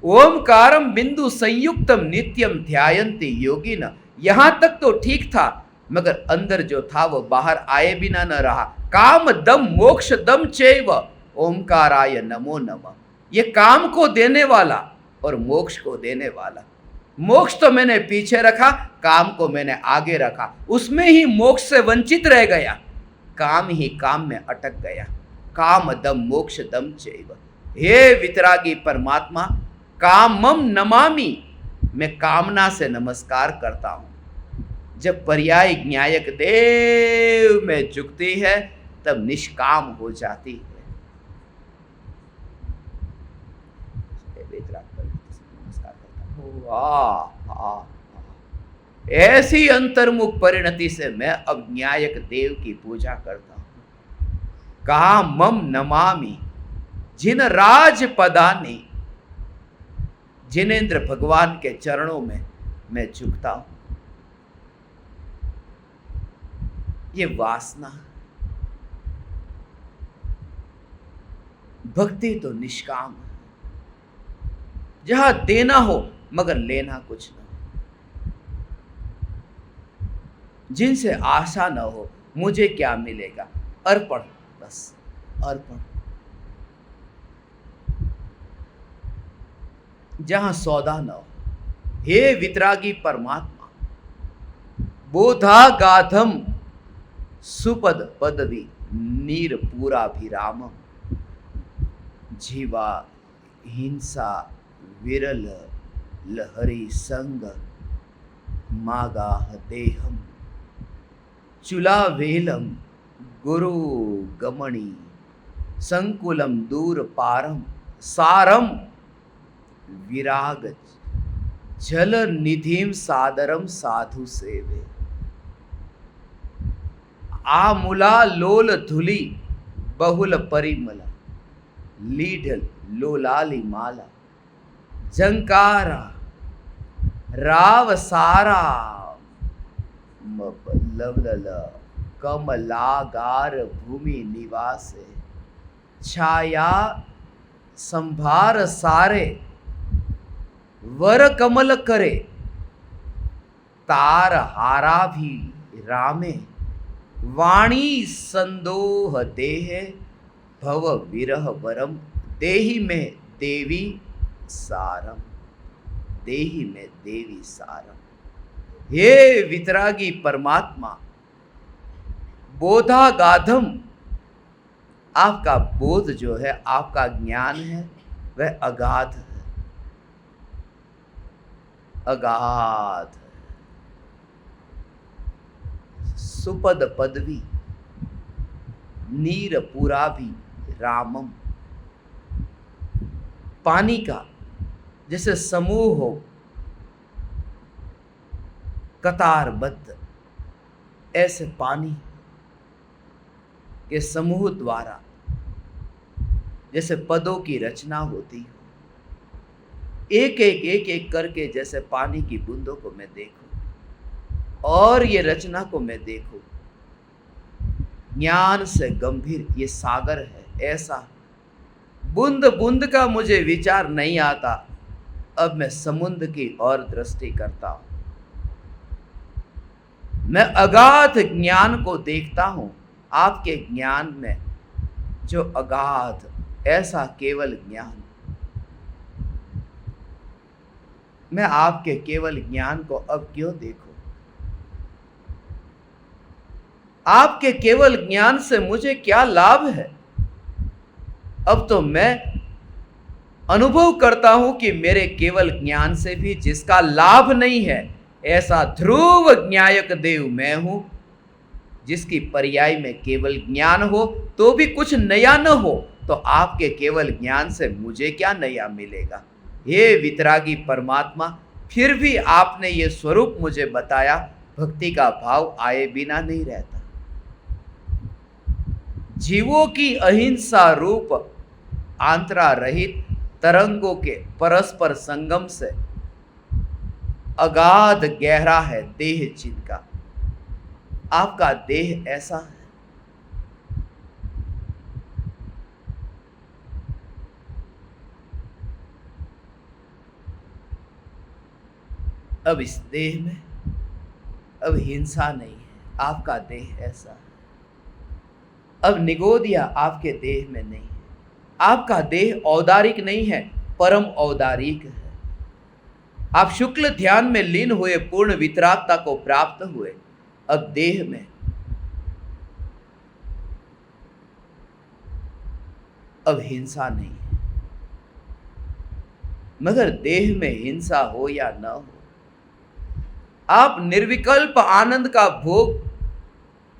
ओमकारम बिंदु संयुक्तम नित्यम ध्यायन्ति योगिन, यहां तक तो ठीक था, मगर अंदर जो था वो बाहर आए बिना न रहा। काम दम मोक्ष दम चैव ओमकाराय नमो नमः, ये काम को देने वाला और मोक्ष को देने वाला। मोक्ष तो मैंने पीछे रखा, काम को मैंने आगे रखा, उसमें ही मोक्ष से वंचित रह गया, काम ही काम में अटक गया। काम दम मोक्ष दम चैव, हे वितरागी परमात्मा, कामम नमामि, मैं कामना से नमस्कार करता हूं। जब पर्याय न्यायक देव में झुकती है, तब निष्काम हो जाती है। नमस्कार करता हूं। ऐसी अंतर्मुख परिणति से मैं अब न्यायक देव की पूजा करता हूं। कामम नमामि, जिन राज पदानि, जिनेंद्र भगवान के चरणों में मैं झुकता हूं। ये वासना, भक्ति तो निष्काम है, जहां देना हो मगर लेना कुछ न हो, जिनसे आशा न हो मुझे क्या मिलेगा, अर्पण, बस अर्पण। जहां सौदा न हो, हे वितरागी परमात्मा, बोधा गाधम सुपद पदवी नीर पूराभिरामम, जीवा हिंसा विरल लहरी संग मागाह देहम, चुला वेलम गुरु गमणी संकुलम दूर पारम, सारम विराग जल निधिम सादरम साधु सेवे, आमुला लोल धुली बहुल परिमला, लीढ़ लोलाली माला, जंकारा राव सारा लवलल कमलागार भूमि निवासे, छाया संभार सारे वर कमल करे, तार हारा भी रामे, वाणी संदोह देह, भव विरह वरम, देहि में देवी सारम, देहि में देवी सारम। हे वितरागी परमात्मा, बोधागाधम, आपका बोध जो है, आपका ज्ञान है, वह अगाध है, अगाध है। सुपद पदवी नीर पूरा भी रामम, पानी का जैसे समूह हो कतारबद्ध, ऐसे पानी के समूह द्वारा जैसे पदों की रचना होती हो, एक एक करके जैसे पानी की बूंदों को मैं देखूं और ये रचना को मैं देखूं, ज्ञान से गंभीर ये सागर है। ऐसा बूंद बूंद का मुझे विचार नहीं आता, अब मैं समुद्र की ओर दृष्टि करता हूं, मैं अगाध ज्ञान को देखता हूं। आपके ज्ञान में जो अगाध, ऐसा केवल ज्ञान, मैं आपके केवल ज्ञान को अब क्यों देखूं? आपके केवल ज्ञान से मुझे क्या लाभ है? अब तो मैं अनुभव करता हूं कि मेरे केवल ज्ञान से भी जिसका लाभ नहीं है, ऐसा ध्रुव ज्ञायक देव मैं हूं, जिसकी पर्याय में केवल ज्ञान हो तो भी कुछ नया न हो, तो आपके केवल ज्ञान से मुझे क्या नया मिलेगा? हे वितरागी परमात्मा, फिर भी आपने ये स्वरूप मुझे बताया, भक्ति का भाव आए बिना नहीं रहता। जीवों की अहिंसा रूप आंतरा रहित तरंगों के परस्पर संगम से अगाध गहरा है देह जिनका, आपका देह ऐसा है। अब इस देह में अब हिंसा नहीं है, आपका देह ऐसा है। अब निगोदिया आपके देह में नहीं है, आपका देह औदारिक नहीं है, परम औदारिक है। आप शुक्ल ध्यान में लीन हुए, पूर्ण वितरागता को प्राप्त हुए। अब देह में अब हिंसा नहीं है, मगर देह में हिंसा हो या न हो, आप निर्विकल्प आनंद का भोग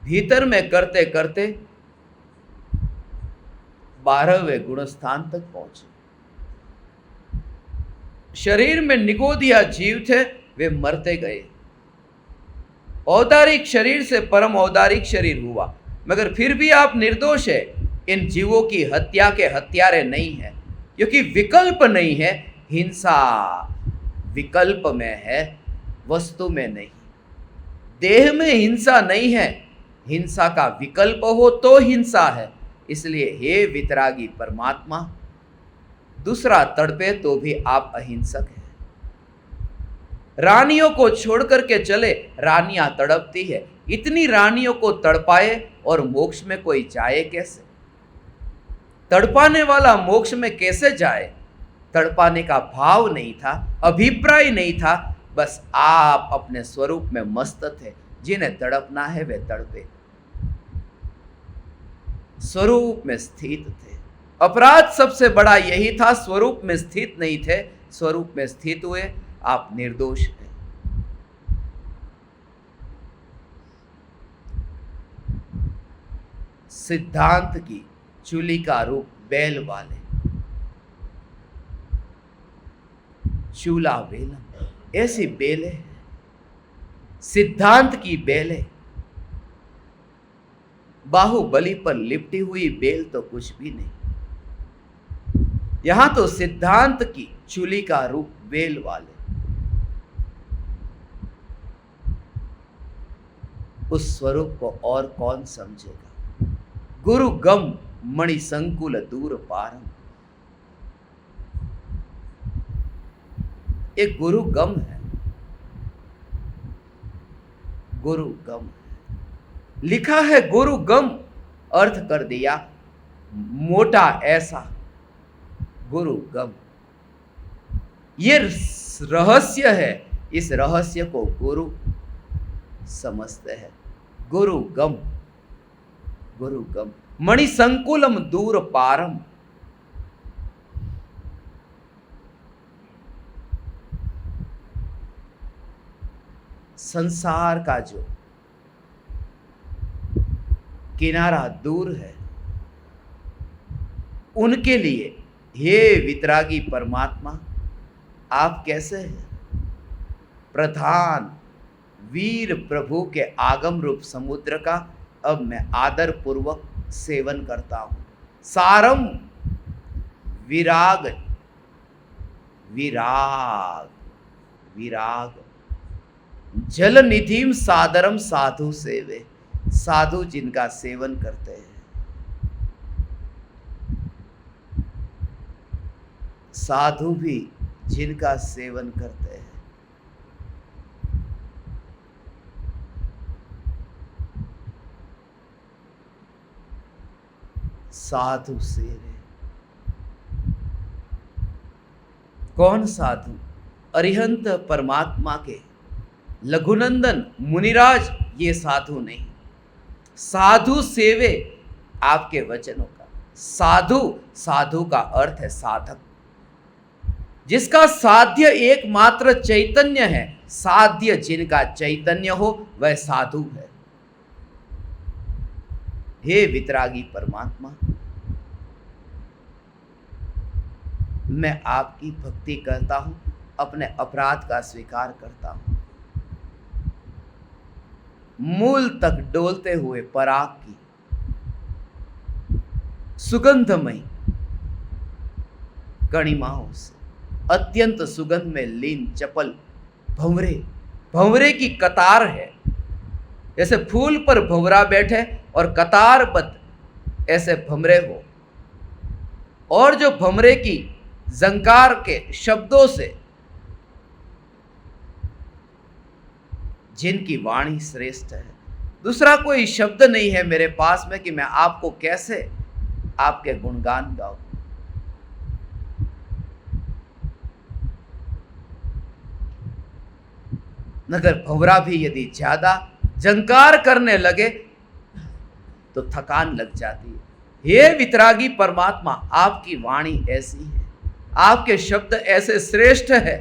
भीतर में करते करते 12वें गुणस्थान तक पहुंचे। शरीर में निगोदिया जीव थे, वे मरते गए। औदारिक शरीर से परम औदारिक शरीर हुआ, मगर फिर भी आप निर्दोष है। इन जीवों की हत्या के हत्यारे नहीं है, क्योंकि विकल्प नहीं है। हिंसा विकल्प में है, वस्तु में नहीं। देह में हिंसा नहीं है, हिंसा का विकल्प हो तो हिंसा है। इसलिए हे वितरागी परमात्मा, दूसरा तड़पे तो भी आप अहिंसक हैं। रानियों को छोड़ करके चले, रानियां तड़पती है। इतनी रानियों को तड़पाए और मोक्ष में कोई जाए कैसे? तड़पाने वाला मोक्ष में कैसे जाए? तड़पाने का भाव नहीं था, अभिप्राय नहीं था, बस आप अपने स्वरूप में मस्त थे। जिन्हें तड़पना है वे तड़पे, स्वरूप में स्थित थे। अपराध सबसे बड़ा यही था, स्वरूप में स्थित नहीं थे। स्वरूप में स्थित हुए, आप निर्दोष हैं। सिद्धांत की चूली का रूप बैल वाले, चूला बेलम, ऐसी बेले हैं। सिद्धांत की बेले, बाहुबली पर लिपटी हुई बेल तो कुछ भी नहीं। यहां तो सिद्धांत की चूली का रूप बेल वाले, उस स्वरूप को और कौन समझेगा? गुरु गम मणि संकुल दूर पारम, एक गुरु गम है। गुरु गम। लिखा है गुरु गम, अर्थ कर दिया मोटा ऐसा गुरु गम। ये रहस्य है, इस रहस्य को गुरु समझते हैं। गुरु गम, गुरु गम। मणिसंकुलम दूर पारम। संसार का जो किनारा दूर है, उनके लिए हे वितरागी परमात्मा आप कैसे हैं? प्रधान वीर प्रभु के आगम रूप समुद्र का अब मैं आदर पूर्वक सेवन करता हूं। सारम विराग, विराग, विराग। जल निधिम सादरम साधु सेवे। साधु जिनका सेवन करते हैं, साधु भी जिनका सेवन करते हैं, साधु सेवे। कौन साधु? अरिहंत परमात्मा के लघुनंदन मुनिराज ये साधु नहीं। साधु सेवे आपके वचनों का। साधु, साधु का अर्थ है साधक, जिसका साध्य एकमात्र चैतन्य है। साध्य जिनका चैतन्य हो वह साधु है। हे वितरागी परमात्मा, मैं आपकी भक्ति करता हूं, अपने अपराध का स्वीकार करता हूं। मूल तक डोलते हुए पराग की सुगंधमयी कणिमाओं से अत्यंत सुगंध में लीन चपल भंवरे, भंवरे की कतार है। जैसे फूल पर भंवरा बैठे और कतारबद्ध ऐसे भंवरे हो, और जो भंवरे की झंकार के शब्दों से जिनकी वाणी श्रेष्ठ है। दूसरा कोई शब्द नहीं है मेरे पास में कि मैं आपको कैसे आपके गुणगान गाऊं। मगर भंवरा भी यदि ज्यादा झंकार करने लगे तो थकान लग जाती है। हे वितरागी परमात्मा, आपकी वाणी ऐसी है, आपके शब्द ऐसे श्रेष्ठ है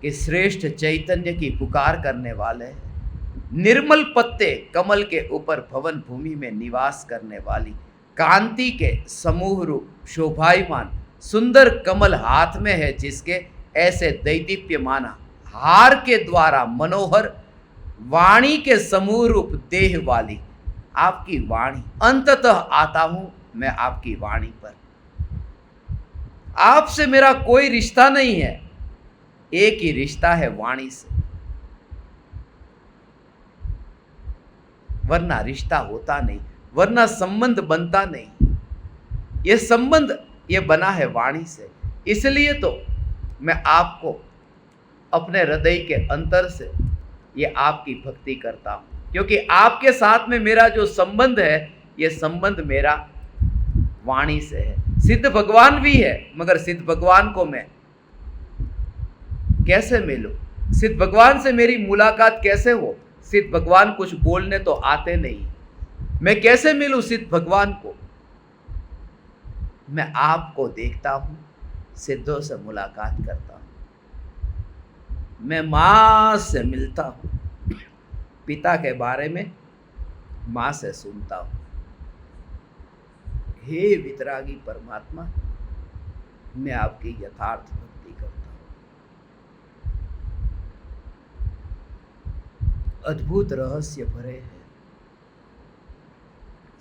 कि श्रेष्ठ चैतन्य की पुकार करने वाले हैं। निर्मल पत्ते कमल के ऊपर भवन भूमि में निवास करने वाली कांति के समूह रूप शोभायमान सुंदर कमल हाथ में है, जिसके ऐसे दैदीप्यमान हार के द्वारा मनोहर वाणी के समूह रूप देह वाली आपकी वाणी। अंततः आता हूं मैं आपकी वाणी पर। आपसे मेरा कोई रिश्ता नहीं है, एक ही रिश्ता है वाणी से, वरना रिश्ता होता नहीं, वरना संबंध बनता नहीं। यह संबंध ये बना है वाणी से। इसलिए तो मैं आपको अपने हृदय के अंतर से ये आपकी भक्ति करता हूं, क्योंकि आपके साथ में मेरा जो संबंध है, ये संबंध मेरा वाणी से है। सिद्ध भगवान भी है, मगर सिद्ध भगवान को मैं कैसे मिलूं? सिद्ध भगवान से मेरी मुलाकात कैसे हो? सिद्ध भगवान कुछ बोलने तो आते नहीं, मैं कैसे मिलूं सिद्ध भगवान को? मैं आपको देखता हूं, सिद्धों से मुलाकात करता हूं, मैं मां से मिलता हूं, पिता के बारे में मां से सुनता हूं। हे वितरागी परमात्मा, मैं आपकी यथार्थ भक्ति करता हूं। अद्भुत रहस्य भरे हैं।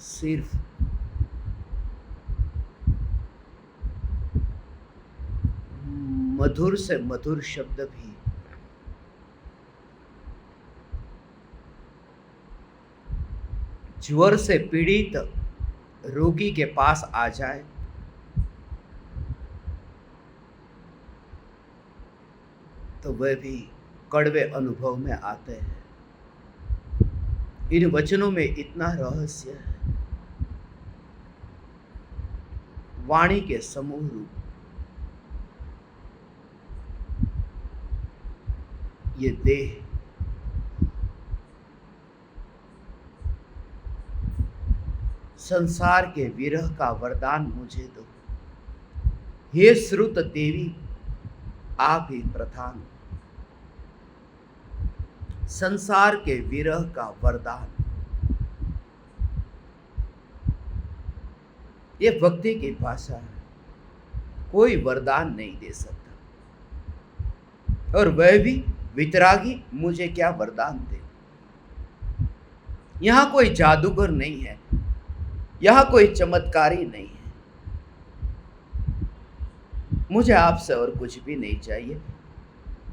सिर्फ मधुर से मधुर शब्द भी ज्वर से पीड़ित रोगी के पास आ जाए तो वह भी कड़वे अनुभव में आते हैं। इन वचनों में इतना रहस्य है। वाणी के समूह रूप ये देह संसार के विरह का वरदान मुझे दो, हे श्रुत देवी आप ही प्रधान। संसार के विरह का वरदान, ये भक्ति की भाषा है। कोई वरदान नहीं दे सकता, और वह भी वितरागी मुझे क्या वरदान दे। यहां कोई जादूगर नहीं है, यहां कोई चमत्कारी नहीं है। मुझे आपसे और कुछ भी नहीं चाहिए,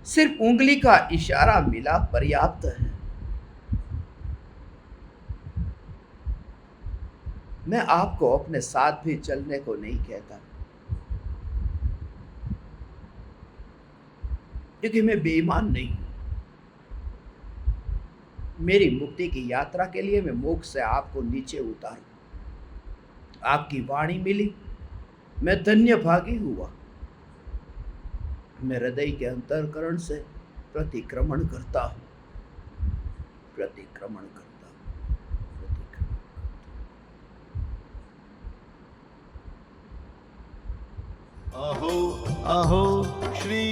सिर्फ उंगली का इशारा मिला पर्याप्त है। मैं आपको अपने साथ भी चलने को नहीं कहता, क्योंकि मैं बेईमान नहीं हूं। मेरी मुक्ति की यात्रा के लिए मैं मोक्ष से आपको नीचे उतारूं। आपकी वाणी मिली, मैं धन्य भागी हुआ। मैं हृदय के अंतरकरण से प्रतिक्रमण करता हूं, प्रतिक्रमण करता हूं, प्रतिक्रमण करता हूं। अहो अहो श्री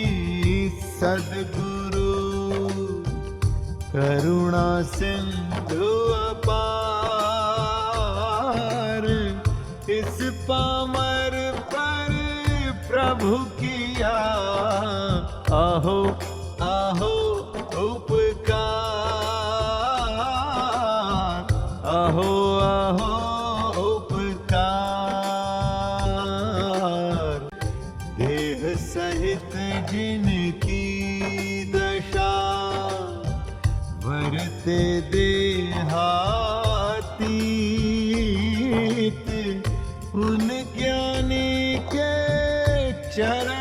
सद्गुरु करुणा सिंधु अपार, इस पामर पर प्रभु किया आहो आहो उपकार, आहो आहो उपकार। देह सहित जिनकी दशा वरते देहातीत, उन ज्ञानी के चरण